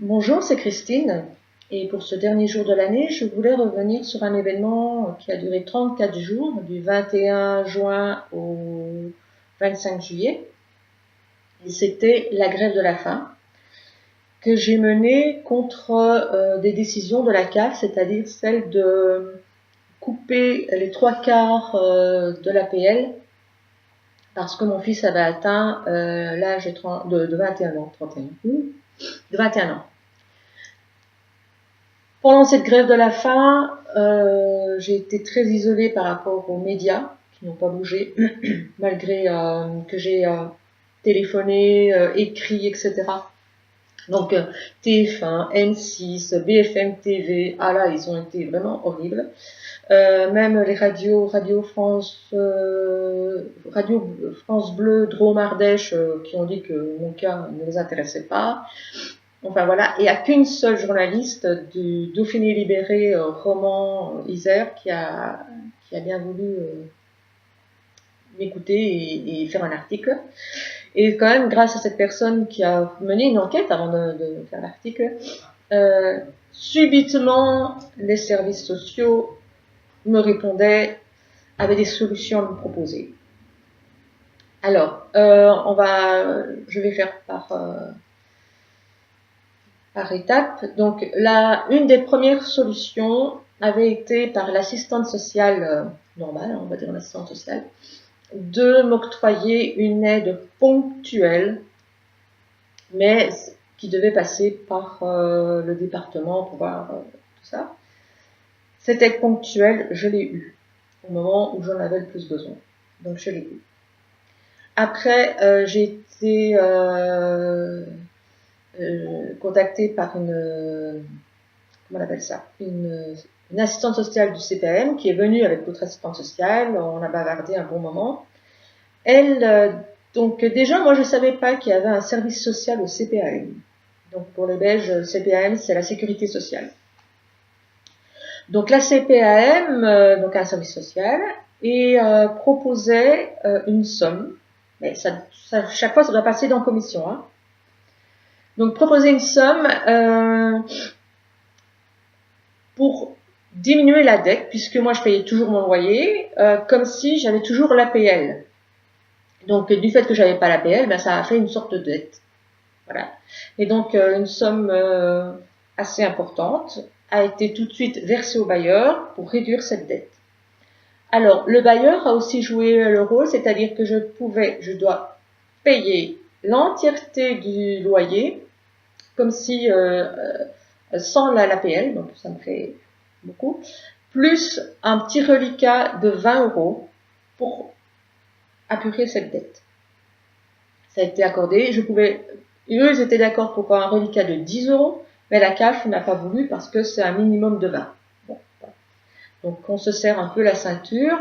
Bonjour, c'est Christine. Et pour ce dernier jour de l'année, je voulais revenir sur un événement qui a duré 34 jours, du 21 juin au 25 juillet. Et c'était la grève de la faim que j'ai menée contre des décisions de la CAF, c'est-à-dire celle de couper les 3/4 de l'APL parce que mon fils avait atteint l'âge de 21 ans, 31, de 21 ans. Pendant cette grève de la faim, j'ai été très isolée par rapport aux médias qui n'ont pas bougé, malgré que j'ai téléphoné, écrit, etc. Donc TF1, M6, BFM TV, ah là, ils ont été vraiment horribles. Même les radios, Radio France Bleu, Drôme Ardèche, qui ont dit que mon cas ne les intéressait pas. Enfin voilà, il n'y a qu'une seule journaliste du Dauphiné libéré, roman Isère, qui a bien voulu m'écouter et faire un article. Et quand même, grâce à cette personne qui a mené une enquête avant de faire l'article, subitement, les services sociaux me répondaient, avaient des solutions à me proposer. Alors, je vais faire par étapes. Donc, une des premières solutions avait été par l'assistante sociale normale, on va dire l'assistante sociale, de m'octroyer une aide ponctuelle, mais qui devait passer par le département pour voir tout ça. Cette aide ponctuelle, je l'ai eue au moment où j'en avais le plus besoin. Donc, je l'ai eue. Après, j'ai été contactée par comment on appelle ça, une assistante sociale du CPAM qui est venue avec d'autres assistantes sociales. On a bavardé un bon moment. Donc déjà, moi je savais pas qu'il y avait un service social au CPAM. Donc pour les Belges, CPAM c'est la sécurité sociale. Donc la CPAM, donc un service social, et proposait une somme. Mais chaque fois ça doit passer dans commission. Hein. Donc proposer une somme pour diminuer la dette, puisque moi je payais toujours mon loyer, comme si j'avais toujours l'APL. Donc du fait que j'avais pas l'APL, ben ça a fait une sorte de dette. Voilà. Et donc une somme assez importante a été tout de suite versée au bailleur pour réduire cette dette. Alors le bailleur a aussi joué le rôle, c'est-à-dire que je dois payer l'entièreté du loyer, comme si sans l'APL, donc ça me fait beaucoup, plus un petit reliquat de 20 € pour apurer cette dette. Ça a été accordé. Eux, ils étaient d'accord pour un reliquat de 10 €, mais la CAF n'a pas voulu parce que c'est un minimum de 20. Bon, voilà. Donc on se serre un peu la ceinture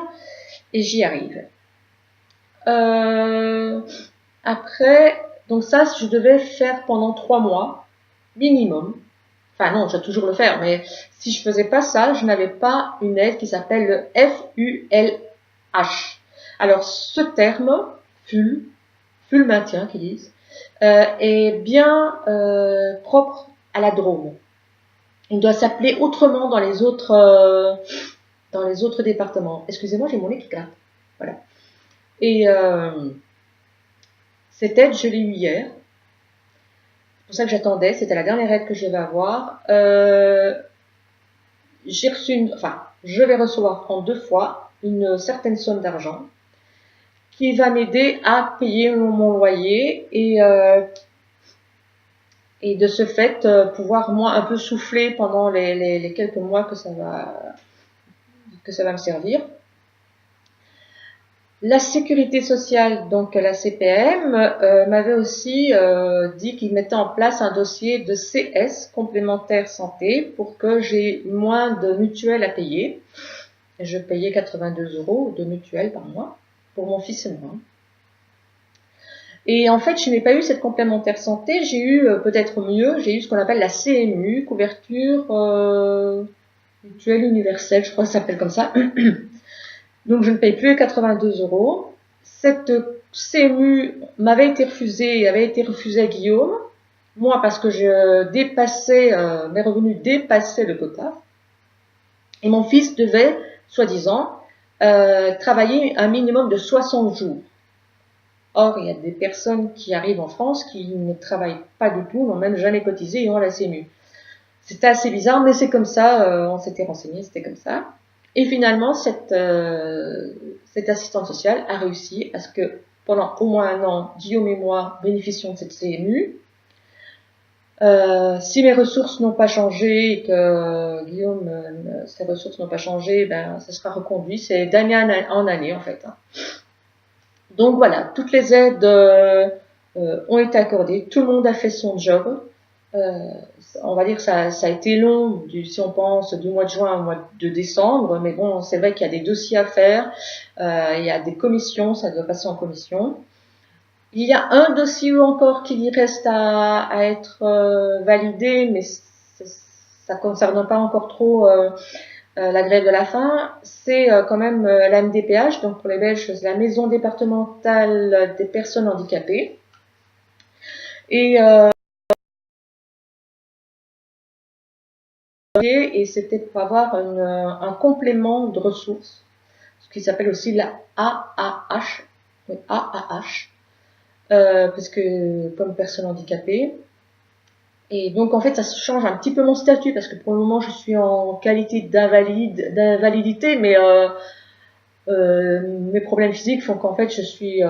et j'y arrive. Après, donc ça, je devais faire pendant 3 mois minimum. Enfin non, je dois toujours le faire, mais si je faisais pas ça, je n'avais pas une aide qui s'appelle le FULH. Alors ce terme, FUL maintien qu'ils disent, est bien propre à la Drôme. Il doit s'appeler autrement dans les autres départements. Excusez-moi, j'ai mon nez qui gratte. Voilà. Et cette aide, je l'ai eue hier. C'est pour ça que j'attendais. C'était la dernière aide que je vais avoir. Je vais recevoir en 2 fois une certaine somme d'argent qui va m'aider à payer mon loyer et de ce fait pouvoir moi un peu souffler pendant les quelques mois que ça va me servir. La sécurité sociale, donc la CPM, m'avait aussi dit qu'ils mettaient en place un dossier de CS, complémentaire santé, pour que j'ai moins de mutuelles à payer. Je payais 82 € de mutuelle par mois pour mon fils et moi. Et en fait, je n'ai pas eu cette complémentaire santé, j'ai eu peut-être mieux, j'ai eu ce qu'on appelle la CMU, couverture mutuelle universelle, je crois que ça s'appelle comme ça. Donc je ne paye plus 82 €. Cette CMU avait été refusée à Guillaume, Moi, parce que je dépassais, mes revenus dépassaient le quota. Et mon fils devait, soi-disant, travailler un minimum de 60 jours. Or, il y a des personnes qui arrivent en France qui ne travaillent pas du tout, n'ont même jamais cotisé et ont la CMU. C'était assez bizarre, mais c'est comme ça, on s'était renseigné, c'était comme ça. Et finalement, cette assistante sociale a réussi à ce que pendant au moins un an, Guillaume et moi bénéficions de cette CMU. Si mes ressources n'ont pas changé et que Guillaume, ses ressources n'ont pas changé, ben, ça sera reconduit. C'est d'année en année, en fait. Donc voilà, toutes les aides ont été accordées. Tout le monde a fait son job. On va dire que ça a été long, si on pense du mois de juin au mois de décembre, mais bon, c'est vrai qu'il y a des dossiers à faire, il y a des commissions, ça doit passer en commission. Il y a un dossier encore qui reste à être validé, mais ça concerne pas encore trop la grève de la faim. C'est quand même la MDPH, donc pour les Belges, c'est la Maison départementale des personnes handicapées. Et c'était pour avoir un complément de ressources, ce qui s'appelle aussi la AAH, parce que comme personne handicapée. Et donc en fait ça change un petit peu mon statut, parce que pour le moment je suis en qualité d'invalidité, mais mes problèmes physiques font qu'en fait je suis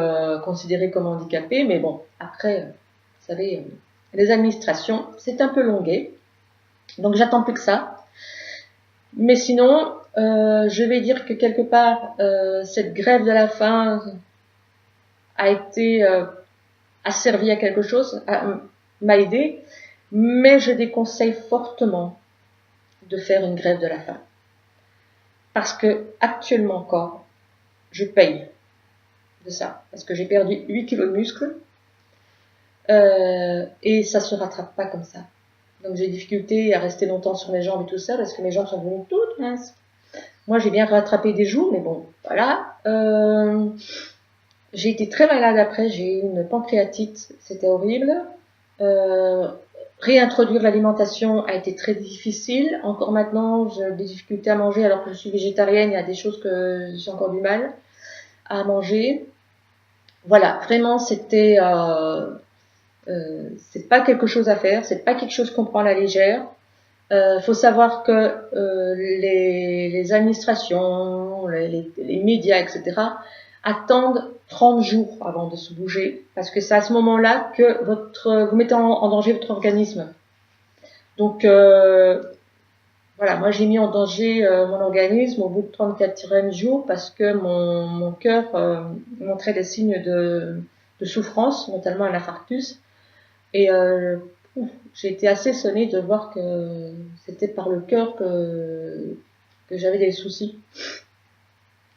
considérée comme handicapée. Mais bon, après, vous savez, les administrations, c'est un peu longué, donc j'attends plus que ça. Mais sinon, je vais dire que quelque part, cette grève de la faim a servi à quelque chose, m'a aidé, mais je déconseille fortement de faire une grève de la faim. Parce que actuellement encore, je paye de ça. Parce que j'ai perdu 8 kilos de muscles, et ça se rattrape pas comme ça. Donc j'ai difficulté à rester longtemps sur mes jambes et tout ça, parce que mes jambes sont devenues toutes minces. Moi, j'ai bien rattrapé des jours, mais bon, voilà. J'ai été très malade après, j'ai eu une pancréatite, c'était horrible. Réintroduire l'alimentation a été très difficile. Encore maintenant, j'ai des difficultés à manger alors que je suis végétarienne. Il y a des choses que j'ai encore du mal à manger. Voilà, vraiment, c'est pas quelque chose à faire, c'est pas quelque chose qu'on prend à la légère. Faut savoir que les administrations, les médias, etc., attendent 30 jours avant de se bouger, parce que c'est à ce moment-là que vous mettez en danger votre organisme. Donc voilà, moi j'ai mis en danger mon organisme au bout de 34e jour, parce que mon cœur montrait des signes de souffrance, notamment un infarctus. Et j'ai été assez sonnée de voir que c'était par le cœur que j'avais des soucis.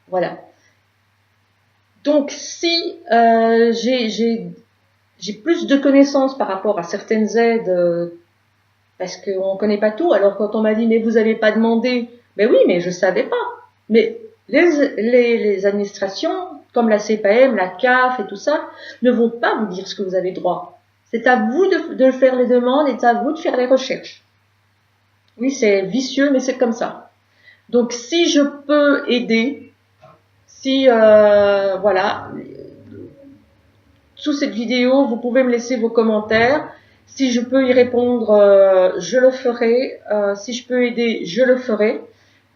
Voilà. Donc si j'ai plus de connaissances par rapport à certaines aides, parce qu'on ne connaît pas tout. Alors quand on m'a dit mais vous n'avez pas demandé, ben oui, mais je savais pas. Mais les administrations comme la CPM, la CAF et tout ça ne vont pas vous dire ce que vous avez droit. C'est à vous de faire les demandes et c'est à vous de faire les recherches. Oui, c'est vicieux, mais c'est comme ça. Donc si je peux aider, si voilà, sous cette vidéo, vous pouvez me laisser vos commentaires. Si je peux y répondre, je le ferai. Si je peux aider, je le ferai.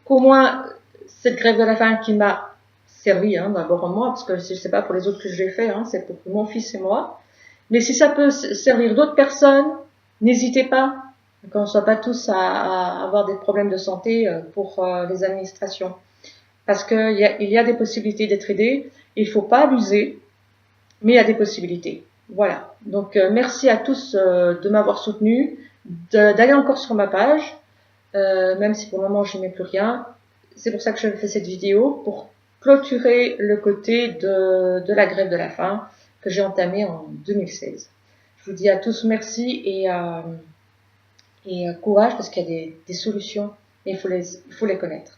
Qu'au moins, cette grève de la faim qui m'a servi, d'abord moi, parce que c'est pas pour les autres que je l'ai fait, c'est pour mon fils et moi. Mais si ça peut servir d'autres personnes, n'hésitez pas, qu'on ne soit pas tous à avoir des problèmes de santé pour les administrations. Parce qu'il y a des possibilités d'être aidé. Il ne faut pas abuser, mais il y a des possibilités. Voilà. Donc merci à tous de m'avoir soutenu, d'aller encore sur ma page, même si pour le moment je n'y mets plus rien. C'est pour ça que je fais cette vidéo, pour clôturer le côté de la grève de la faim que j'ai entamée en 2016. Je vous dis à tous merci et courage, parce qu'il y a des solutions, et il faut les connaître.